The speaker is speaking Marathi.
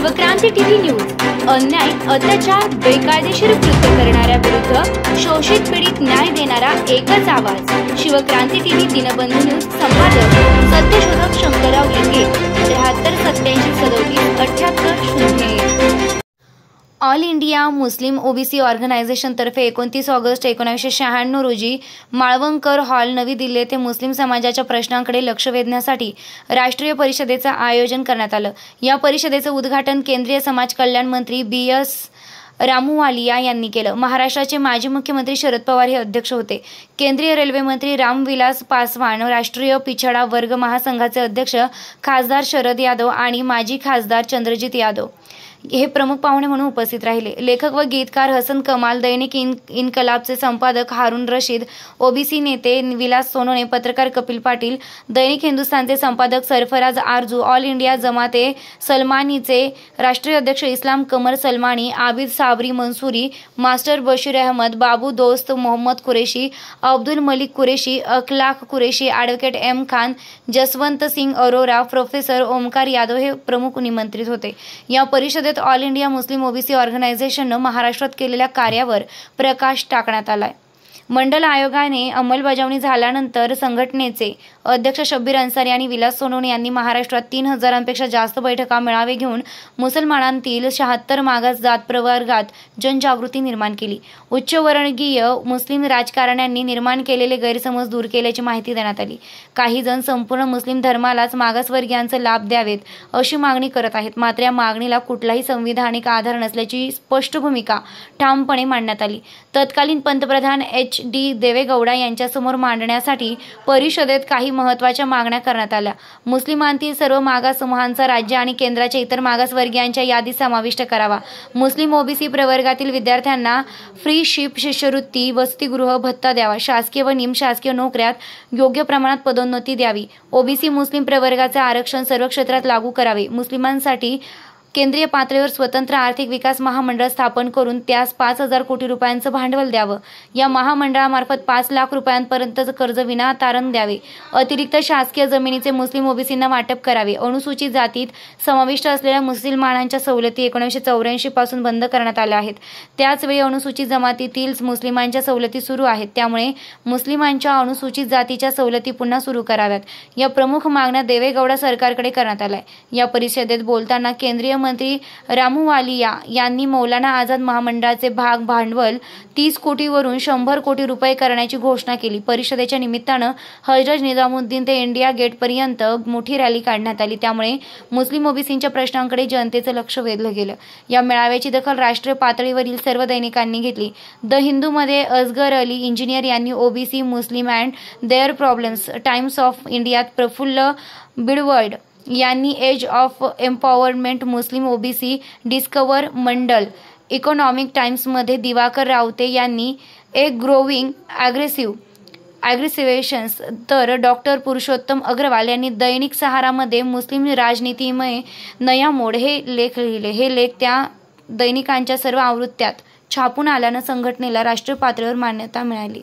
शिवक्रांती टीव्ही न्यूज अन्याय, अत्याचार, बेकायदेशीर कृत्य करणाऱ्या विरुद्ध शोषित पीडित न्याय देणारा एकच आवाज। शिवक्रांती टीव्ही दिनबंधू न्यूज संपादक सत्यशोधक Shankarrao Linge 73 87 37 78 01। All India Muslim OBC organisation तर्फे 29 ऑगस्ट 1996 रोजी माळवणकर हॉल नवी दिल्ली येथे मुस्लिम समाजाच्या प्रश्नांकडे लक्ष वेधण्यासाठी राष्ट्रीय परिषदेचे आयोजन करण्यात आलं। या परिषदेचे उद्घाटन केंद्रीय समाज कल्याण मंत्री BS रामूवालिया यांनी केलं। महाराष्ट्राचे माजी मुख्यमंत्री शरद पवार हे अध्यक्ष होते। केंद्रीय रेल्वे मंत्री रामविलास पासवान, राष्ट्रीय पिछडा वर्ग महासंघाचे अध्यक्ष खासदार शरद यादव आणि माजी खासदार चंद्रजीत यादव हे प्रमुख पाहुणे म्हणून उपस्थित राहिले। लेखक व गीतकार हसन कमाल, दैनिक इन्कलाबचे संपादक हारून रशीद, ओबीसी नेते विलास सोनवणे, पत्रकार कपिल पाटील, दैनिक हिंदुस्तानचे संपादक सरफराज आरजू, ऑल इंडिया जमाते सलमानीचे राष्ट्रीय अध्यक्ष इस्लाम कमर Salmani, Abid Sabri Mansuri, master Bashir Ahmad, Babu Dost Mohammad Qureshi, Abdul Malik Qureshi, Akhlaq Qureshi, advocate M Khan, Jaswant Singh Arora, professor Omkar Yadav हे प्रमुख निमंत्रित होते। या परिषदेत ऑल इंडिया मुस्लिम ओबीसी ऑर्गनायझेशनने महाराष्ट्रात केलेल्या कार्यावर प्रकाश टाकण्यात आलाय। मंडल आयोगाने अंमलबजावणी झाल्यानंतर संघटनेचे अध्यक्ष शब्बीर अन्सारी आणि विलास सोनवणे यांनी महाराष्ट्रात 3000पेक्षा जास्त बैठका मेळावे घेऊन मुसलमानांतील 76 मागास जात प्रवर्गात जनजागृती निर्माण केली। उच्चवर्गीय मुस्लिम राजकारण्यांनी निर्माण केलेले गैरसमज दूर केल्याची माहिती देण्यात आली। काही जण संपूर्ण मुस्लिम धर्मालाच मागासवर्गीयांचे लाभ द्यावेत अशी मागणी करत आहेत, मात्र या मागणीला कुठलाही संविधानिक आधार नसल्याची स्पष्ट भूमिका ठामपणे मांडण्यात आली। तत्कालीन पंतप्रधान HD देवेगौडा यांच्यासमोर मांडण्यासाठी परिषदेत काही महत्त्वाच्या मागण्या करण्यात आल्या। मुस्लिमांतील सर्व मागास समूहांचा राज्य आणि केंद्राच्या इतर मागासवर्गीयांच्या यादीत समाविष्ट करावा। मुस्लिम ओबीसी प्रवर्गातील विद्यार्थ्यांना फ्री शिष्यवृत्ती, वसतिगृह भत्ता द्यावा। शासकीय व निमशासकीय नोकऱ्यात योग्य प्रमाणात पदोन्नती द्यावी। ओबीसी मुस्लिम प्रवर्गाचे आरक्षण सर्व क्षेत्रात लागू करावे। मुस्लिमांसाठी केंद्रीय पातळीवर स्वतंत्र आर्थिक विकास महामंडळ स्थापन करून त्यास 5000 कोटी रुपयांचं भांडवल द्यावं। या महामंडळामार्फत 5 लाख रुपयांपर्यंतचं कर्ज विना तारण द्यावे। अतिरिक्त शासकीय जमिनीचे मुस्लिम ओबीसींना वाटप करावे। अनुसूचित जातीत समाविष्ट असलेल्या मुसलमानांच्या सवलती 1984 पासून बंद करण्यात आल्या आहेत। त्याचवेळी अनुसूचित जमातीतील मुस्लिमांच्या सवलती सुरू आहेत, त्यामुळे मुस्लिमांच्या अनुसूचित जातीच्या सवलती पुन्हा सुरू कराव्यात। या प्रमुख मागण्या देवेगौडा सरकारकडे करण्यात आल्या। या परिषदेत बोलताना केंद्रीय मंत्री रामूवालिया यांनी मौलाना आझाद महामंडळाचे भांडवल 30 कोटीवरून 100 कोटी रुपये करण्याची घोषणा केली। परिषदेच्या निमित्तानं हजरत निजामुद्दीन ते इंडिया गेटपर्यंत मोठी रॅली काढण्यात आली, त्यामुळे मुस्लिम ओबीसींच्या प्रश्नांकडे जनतेचं लक्ष वेधलं गेलं। या मेळाव्याची दखल राष्ट्रीय पातळीवरील सर्व दैनिकांनी घेतली। द हिंदूमध्ये असगर अली इंजिनियर यांनी OBC Muslim and their problems, Times of इंडियात प्रफुल्ल बिडवड यांनी age of empowerment Muslim OBC discover Mandal, economic टाइम्समध्ये दिवाकर रावते यांनी ए ग्रोविंग ॲग्रेसिव्हेशन्स, तर डॉक्टर पुरुषोत्तम अग्रवाल यांनी दैनिक सहारामध्ये मुस्लिम राजनीतिमय नया मोड हे लेख लिहिले। हे लेख त्या दैनिकांच्या सर्व आवृत्त्यात छापून आल्यानं संघटनेला राष्ट्रीय पातळीवर मान्यता मिळाली।